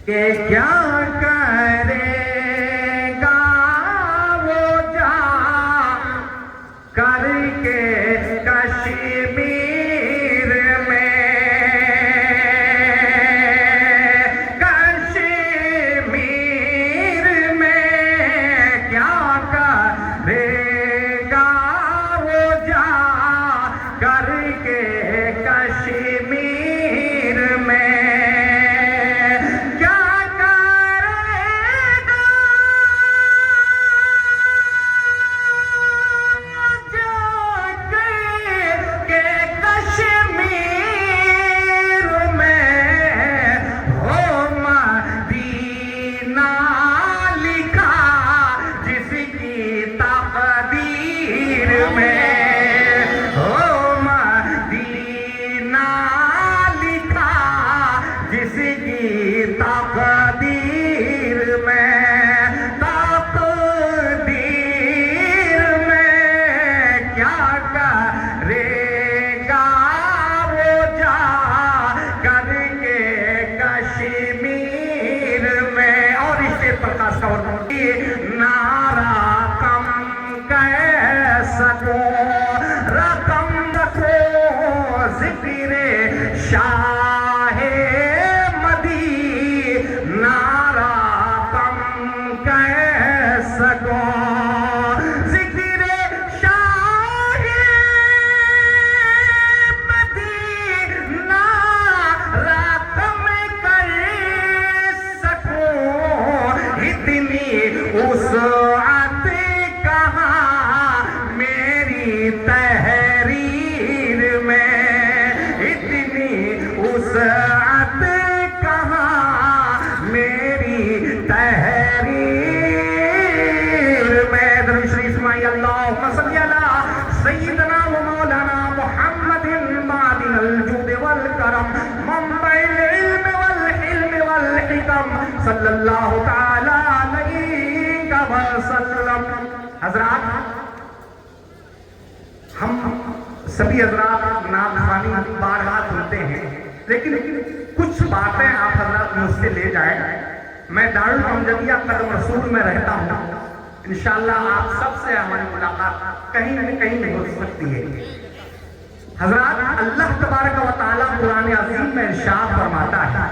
کہ کیا کرے گا وہ جا کر کے کشمیر میں، کشمیر میں کیا کرے گا وہ جا کر کے کشمیر میں، نعرہ کم کہہ سکوں رقم رکھو ذکر شاہ مدی، نعرہ کم کہہ سکوں ذکر شاہ مدی، نعرہ کم کہہ سکوں اتنی وسعت کہاں میری تحریر میں، اتنی وسعت کہاں میری تحریر میں۔ درود شریف سنائیے اللہم صلی علی سیدنا و مولانا محمد معدن الجود والکرم منبع العلم والحلم والحکم صلی اللہ تعالی وسلم۔ حضرات، ہم سبھی حضرات نعت خوانی بارہا سنتے ہیں، لیکن کچھ باتیں آپ حضرات مجھ سے لے جائیں۔ میں دارالمجدیہ قدم رسول میں رہتا ہوں، انشاءاللہ آپ سب سے ہماری ملاقات کہیں نہ کہیں ہو سکتی ہے۔ حضرات، اللہ تبارک و تعالیٰ قرآن عظیم میں ارشاد فرماتا ہے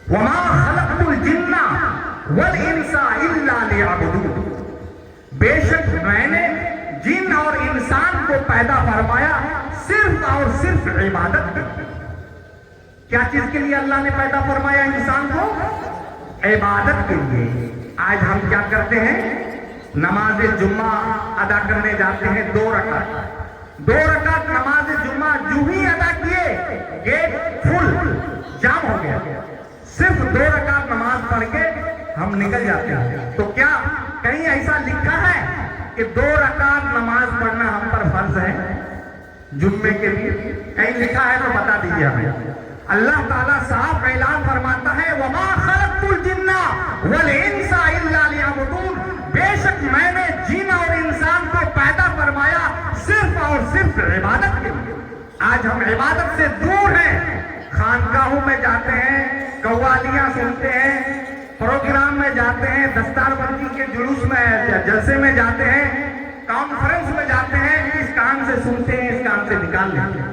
وَمَا خَلَقْتُ الْجِنَّ وَالْإِنسَ إِلَّا لِيَعْبُدُونِ، بے شک میں نے جن اور انسان کو پیدا فرمایا صرف اور صرف عبادت کے لیے۔ کیا چیز کے لیے اللہ نے پیدا فرمایا انسان کو؟ عبادت کے لیے۔ آج ہم کیا کرتے ہیں؟ نماز جمعہ ادا کرنے جاتے ہیں 2 رکعت نماز جمعہ جو ہی ادا کیے گیٹ فل جام ہو گیا، صرف 2 رکعت نماز پڑھ کے ہم نکل جاتے ہیں۔ تو کیا کہیں ایسا لکھا ہے کہ 2 رکعت نماز پڑھنا ہم پر فرض ہے جمعے کے لیے؟ کہیں لکھا ہے تو بتا دیجیے ہمیں۔ اللہ تعالیٰ صاحب اعلان فرماتا ہے وَمَا خَلَقْتُ الْجِنَّ وَالْإِنسَ إِلَّا لِيَعْبُدُونِ، بے شک میں نے جن اور انسان کو پیدا فرمایا صرف اور صرف عبادت کے لیے۔ آج ہم عبادت سے دور ہیں، خانقاہوں میں جاتے ہیں، قوالیاں سنتے ہیں، پروگرام میں جاتے ہیں، دستار بندی کے جلوس میں جلسے میں جاتے ہیں، کانفرنس میں جاتے ہیں، اس کان سے سنتے ہیں اس کان سے نکال لیتے ہیں۔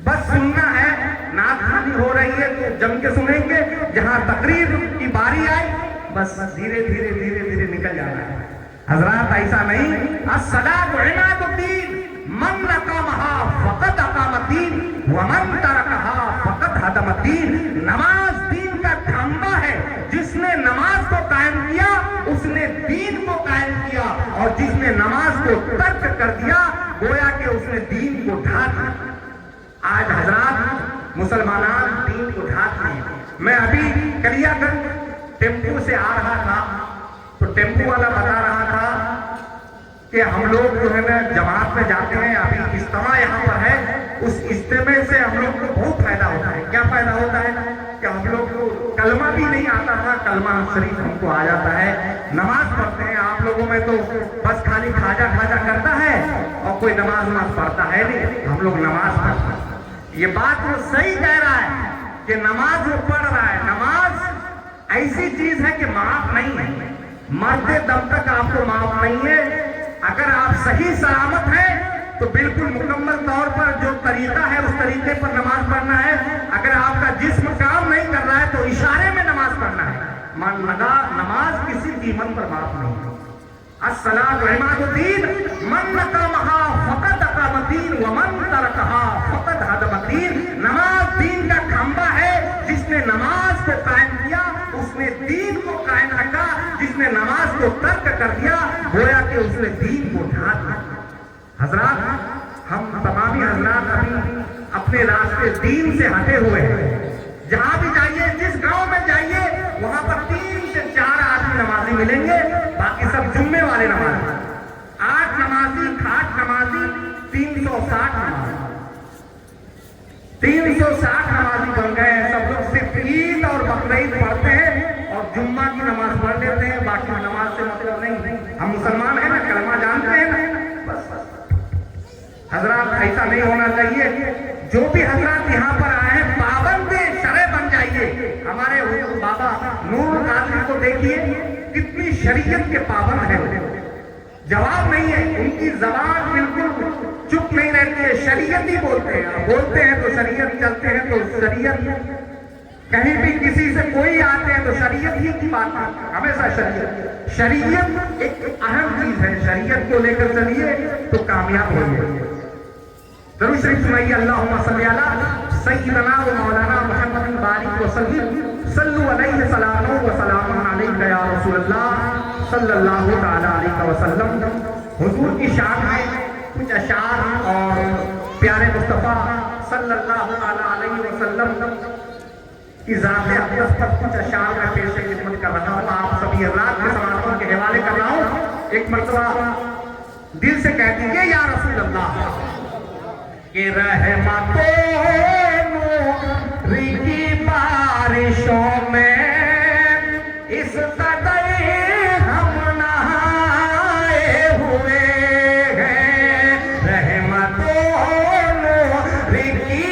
بس سننا ہے، نعت خوانی ہو رہی ہے تو جم کے سنیں گے، جہاں تقریر کی باری آئی بس دھیرے دھیرے دھیرے دھیرے نکل جانا ہے۔ حضرات ایسا نہیں، الصلاۃ عماد الدین، من اقامہا فقد اقام الدین ومن ترکہا فقد ہدم الدین، نماز دین کا کھمبا ہے، جس نے نماز کو قائم کیا اس نے دین کو قائم کیا، اور جس نے نماز کو ترک کر دیا گویا کہ اس نے دین کو ڈھا دیا۔ آج حضرات مسلمانان دین کو ڈھا دیے۔ میں ابھی کلیا گنج ٹیمپو سے آ رہا تھا تو ٹیمپو والا بتا رہا تھا کہ ہم لوگ جو ہے نا جماعت میں جاتے ہیں، ابھی اجتماع یہاں پر ہے، اس اجتماع سے ہم لوگ کو بہت فائدہ ہوتا ہے۔ کیا فائدہ ہوتا ہے کہ ہم لوگ کو کلمہ بھی نہیں آتا تھا، کلمہ شریف ہم کو آ جاتا ہے، نماز پڑھتے ہیں۔ آپ لوگوں میں تو بس خالی کھاجا کھاجا کرتا ہے اور کوئی نماز پڑھتا ہے نہیں، ہم لوگ نماز پڑھتے ہیں۔ یہ بات وہ صحیح کہہ رہا ہے کہ نماز وہ پڑھ رہا ہے، نماز ऐसी चीज है कि माफ नहीं है, मरते दम तक आपको माफ नहीं है। अगर आप सही सलामत हैं तो बिल्कुल मुकम्मल तौर पर जो तरीका है उस तरीके पर नमाज पढ़ना है। अगर आपका जिस्म काम नहीं कर रहा है तो इशारे में नमाज पढ़ना है। मन लगा नमाज किसी कीमत पर माफ नहीं है। अस्सलातु इमादुद्दीन मन नक़महा फ़क़द अक़ामद्दीन व मन तरकहा फ़क़द हदमद्दीन। नमाज दीन का खंबा है, जिसने नमाज को कायम किया उसने दीन को कायम रखा, जिसने नमाज को तर्क कर दिया गोया कि उसने दीन को ढा दिया। हजरात, हम तमामी हजरात अभी अपने रास्ते दीन से हटे हुए हैं। जहां भी जाइए, जिस गांव में जाइए, वहां पर 3 से 4 आदमी नमाजी मिलेंगे, बाकी सब जुम्मे वाले नमाजी। 8 नमाजी, खाट नमाजी, 360 नमाजी, 360 नमाजी बन गए हैं। सब लोग सिर्फ ईद और बकरीद पढ़ते हैं और जुम्मा की नमाज पढ़ लेते हैं, बाकी नमाज से मतलब नहीं। हम मुसलमान हैं ना, कलमा जानते हैं ना, बस। हजरात, ऐसा नहीं होना चाहिए। जो भी हजरात यहाँ पर आए हैं पाबंद शरअ बन जाइए। हमारे बाबा नूरुल कादरी को देखिए, कितनी शरीयत के पाबंद है। जवाब नहीं है, उनकी जबान बिल्कुल चुप नहीं रहती है, शरीयत ही बोलते हैं। बोलते हैं तो शरीयत, चलते हैं तो शरीयत। कहीं भी किसी से कोई आते हैं तो शरीयत ही की बात है, हमेशा शरीयत। शरीयत एक अहम चीज है, शरीयत को लेकर चलिए तो कामयाब होइए। दरूद शरीफ सुनाइए, अल्लाहुम्मा सल्ली अला सय्यिदना व मौलाना मुहम्मदिन बारिक व सल्लु अलैहि सलातो व सलामुन अलैका या रसूलल्लाह सल्लल्लाहु तआला अलैहि वसल्लम। हुजूर की शान में कुछ अशार और प्यारे मुस्तफा सल्लल्लाहु तआला अलैहि वसल्लम की ज़ात अक़दस पर कुछ अशार में पेश खिदमत कर रहा हूँ। आप सभी हज़रात के समातों के हवाले कर रहा हूँ। एक मरतबा दिल से कह दीजिए या रसूल अल्लाह कि रहमतों नूर की बारिशों में इस कदर हम नहाए हुए हैं। रहमतों नूर की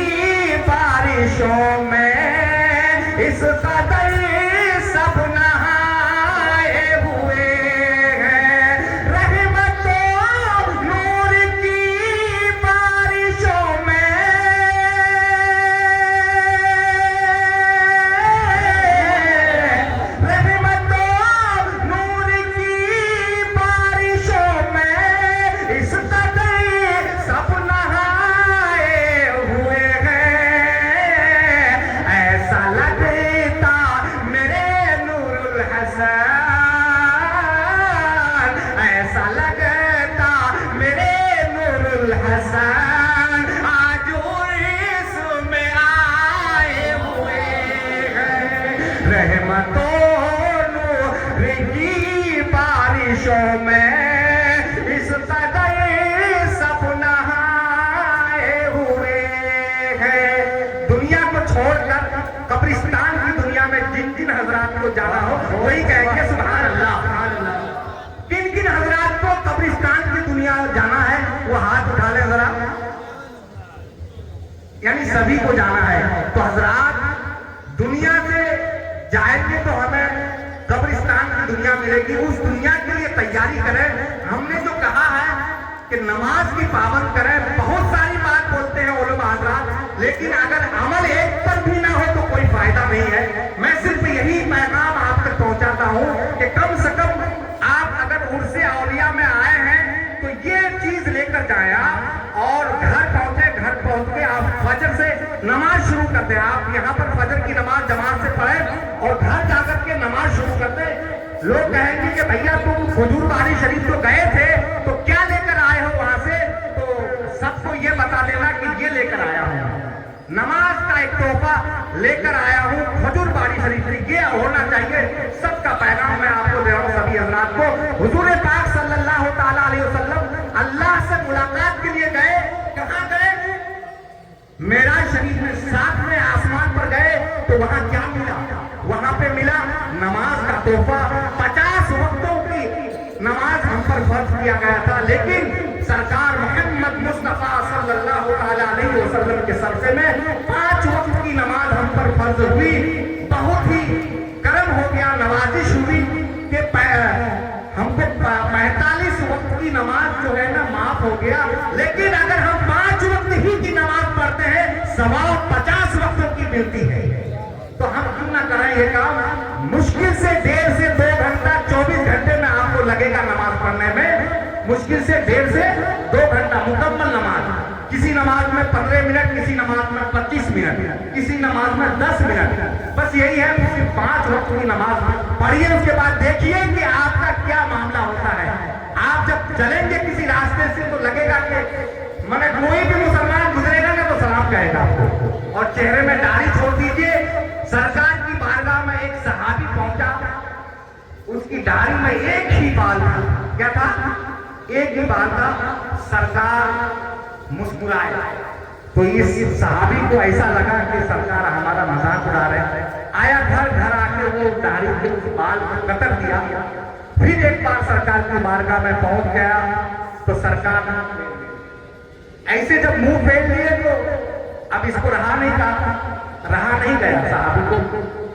बारिशों में इस कदर सब नहाए हुए हैं। रहमतों नूर की बारिशों में इस कदर सब नहाए हुए हैं। दुनिया को छोड़कर कब्रिस्तान की दुनिया में जिन जिन हजरात को जाना हो वही कहेंगे सुभान अल्लाह। किन किन हजरात को कब्रिस्तान की दुनिया जाना है वो हाथ उठा ले जरा, यानी सभी को जाना है। तो हजरात, दुनिया से जाएंगे तो हमें कब्रिस्तान की दुनिया मिलेगी, उस दुनिया के लिए तैयारी करें। हमने जो कहा है कि नमाज की पाबंद करें, बहुत सारी बात बोलते हैं उलमा हज़रात, लेकिन अगर अमल एक पर भी ना हो तो कोई फायदा नहीं है। मैं सिर्फ यही पैगाम आप तक पहुंचाता हूं कि कम से कम आप अगर उर्से औलिया में आए हैं तो ये चीज लेकर जाए आप, और घर पहुंचे, घर पहुंच के आप फजर से नमाज शुरू कर दें। आप यहाँ पर फजर की नमाज जमात से पढ़ें और घर जाकर के नमाज शुरू कर दें। लोग कहेंगे कि भैया तुम हुजूर बारी शरीफ तो गए थे तो क्या लेकर आए हो वहां से, तो सबको ये बता देना कि ये लेकर आया हूं, नमाज का एक तोहफा लेकर आया हूं हुजूर बारी शरीफ से। ये होना चाहिए सबका पैगाम मैं आपको दे रहा हूं सभी हजरात को। हुजूर पाक सल्लल्लाहु ताला अलैहि वसल्लम अल्लाह से मुलाकात के लिए गए। कहां गए? मेराज शरीफ में 7वें आसमान पर गए तो वहां क्या मिला? वहां पे मिला नमाज का तोहफा। 50 वक्तों की नमाज हम पर फर्ज किया गया था, लेकिन सरकार मोहम्मद मुस्तफा सल्लल्लाहु अलैहि वसल्लम के सदक़े में 5 वक्त की नमाज हम पर फर्ज हुई। बहुत ही करम हो गए ना, माफ हो गया। लेकिन अगर हम 5 वक्त ही की नमाज पढ़ते हैं, 50 वक्तों की मिलती है, तो हम क्यों ना करें ये काम? मुश्किल से 1.5 से 2 घंटा 24 घंटे में आपको लगेगा नमाज पढ़ने में, मुश्किल से 1.5 से 2 घंटा मुकम्मल नमाज। किसी नमाज में 15 मिनट, किसी नमाज में 25 मिनट, किसी नमाज में 10 मिनट। बस यही है, सिर्फ 5 वक्त की नमाज पढ़िए। उसके बाद देखिए कि आपका क्या मामला होता है। आप जब चलेंगे किसी रास्ते से तो लगेगा कि मैंने कोई भी मुसलमान गुजरेगा ना तो सलाम कहेगा आपको, और चेहरे में दाढ़ी छोड़ दीजिए। सरकार की बारगाह में एक सहाबी पहुंचा, उसकी दाढ़ी में एक ही बाल था। क्या था? एक ही बाल था। सरकार मुस्कुराए तो इस सहाबी को ऐसा लगा कि सरकार हमारा मजाक उड़ा रहे हैं। आया घर आके वो दाढ़ी के उस बाल को कतर दिया। फिर एक बार सरकार की बारगाह में पहुंच गया तो सरकार ऐसे जब मुंह फेर लिए तो अब इसको रहा नहीं गया। साहब को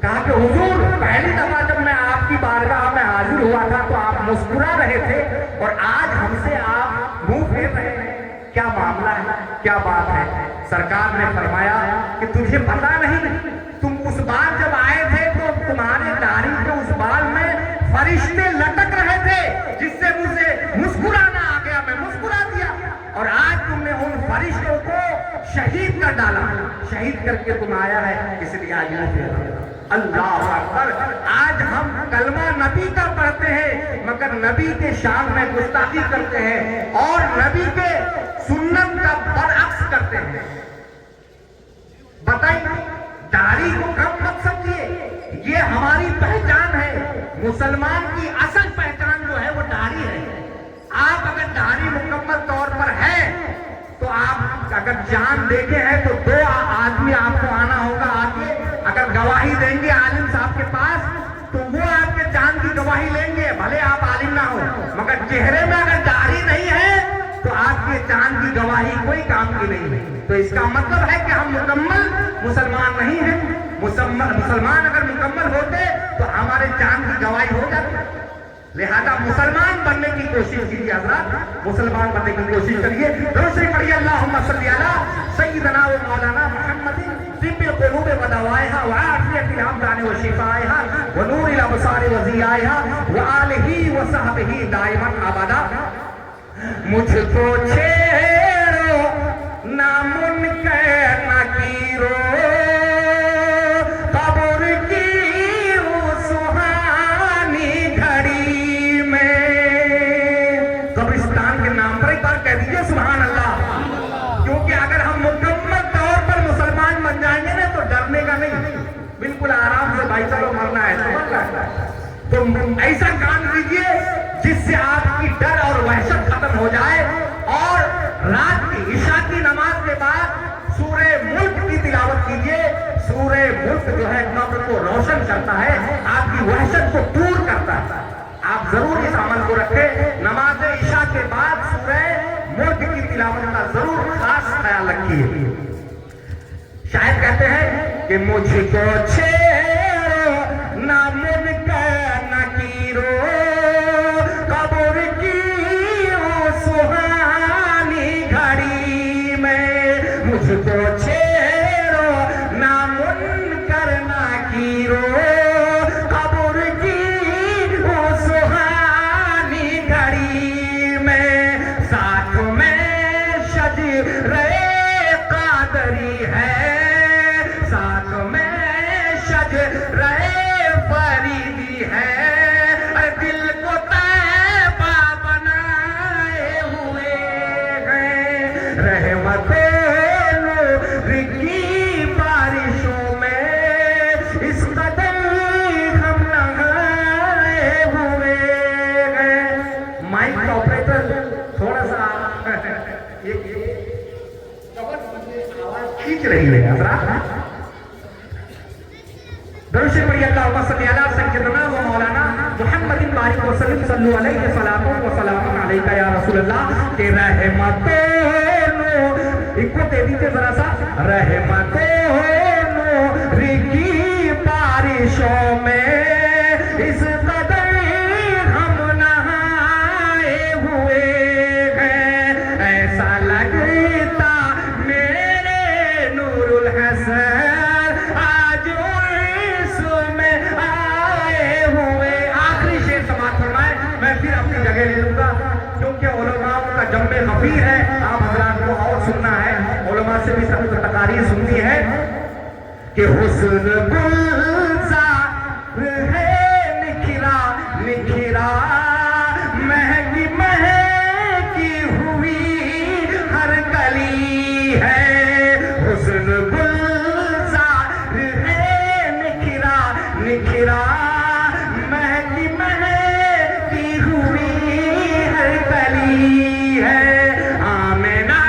कहा कि हुजूर, पहली दफा जब मैं आपकी बारगाह में हाजिर हुआ था तो आप मुस्कुरा रहे थे, और आज हमसे आप मुंह फेर रहे हैं, क्या मामला है, क्या बात है? सरकार ने फरमाया कि तुझे पता नहीं, तुम उस बार जब आए थे तो तुम्हारे दाढ़ी के उस बाल में फरिश्ते लटक रहे थे, जिससे मुझे मुस्कुराना आ गया, मैं मुस्कुरा दिया, और आज तुमने उन फरिश्तों को शहीद कर डाला, शहीद करके तुम आया है, इसलिए आज अल्लाह अकबर। आज हम कलमा नबी का पढ़ते हैं मगर नबी के शान में गुस्ताखी करते हैं और नबी के सुन्नत का बरअक्स करते हैं। बताइए, दाढ़ी को कम मत समझिए, ये हमारी पहचान है। मुसलमान की असल पहचान जो है वो दाढ़ी है। आप अगर दाढ़ी मुकम्मल तौर पर है तो आप अगर जान देखे हैं तो 2 आदमी आपको आना होगा आगे, अगर गवाही देंगे आलिम साहब के पास तो वो आपके जान की गवाही लेंगे, भले आप आलिम ना हो, मगर चेहरे में अगर दाढ़ी नहीं है तो आपके जान की गवाही कोई काम की नहीं है। तो इसका मतलब है कि हम मुकम्मल मुसलमान नहीं हैं। मुसलमान अगर मुकम्मल होते तो हमारे जान की गवाही हो जाती। लिहाजा मुसलमान बनने की कोशिश कीजिए हज़रात, मुसलमान बनने की कोशिश करिए। दूसरी पढ़िए, अल्लाहुम्मा सल्ली अला सय्यिदना व मौलाना मुहम्मदिन तिब्बिल क़ुलूब व दवाइहा व आफ़ियतिल अब्दान व शिफ़ाइहा व नूरिल अब्सार व ज़ियाइहा व आलिहि व सहबिही दाइमन अबदा। मुझको छेड़ो ना मुनकर नकीरो, कब्र की वो सुहानी घड़ी में। कब्रिस्तान के नाम पर एक बार कह दीजिए सुभान अल्लाह, क्योंकि अगर हम मुकम्मल तौर पर मुसलमान बन जाएंगे ना तो डरने का नहीं, बिल्कुल आराम से भाई चलो मरना है समझ रहा है। तो ऐसा काम कीजिए जिससे आपकी डर और वहशत खत्म हो जाए, और रात की इशा की नमाज के बाद सूरे मुल्क की तिलावत कीजिए। सूरे मुल्क जो है कब्र को रोशन करता है, आपकी वहशत को दूर करता है। आप जरूर इस अमल को रखें। नमाज इशा के बाद सूरे मुल्क की तिलावत का जरूर खास ख्याल रखिए। शायद कहते हैं कि मुझको छेड़ो ना मुनकर नकीरो, कब्र की वो सुहानी घड़ी में। मुझको छेड़ो ना मुनकर नकीरो, कब्र की वो सुहानी घड़ी में। साथ में शजरे कादरी है, साथ में शजरे फरीदी है, दिल को तैबा बनाए हुए हैं। रहमतें नूर की बारिशों में इस कदर हम नहाए हुए हैं। माइक का ऑपरेटर थोड़ा सा आवाज खींच रही है हज़रात। दरूद पढ़िए, अल्लाहुम्मा सल्ली अला सय्यिदना व मौलाना मुहम्मदिन बारिक व सल्लिम सल्लु अलैहि सलातुन व सलामुन अलैका या रसूलल्लाह। के रहमतों इनको दे दीजिए जरा सा, रहमतों की बारिशों में इस कदर हम नहाए हुए हैं। खफी है, आप हजरात को और सुनना है, उलमा से भी सब तकारीर सुननी है कि हुस्न गुलजार है निखरा निखरा, महकी महकी हुई हर कली है, हुस्न गुलजार है निखरा निखरा, महकी महकी हुई हर कली है, आमिना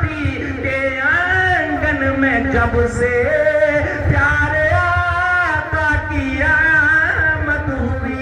पी के आंगन में जब से प्यारे आता की आमद हुई।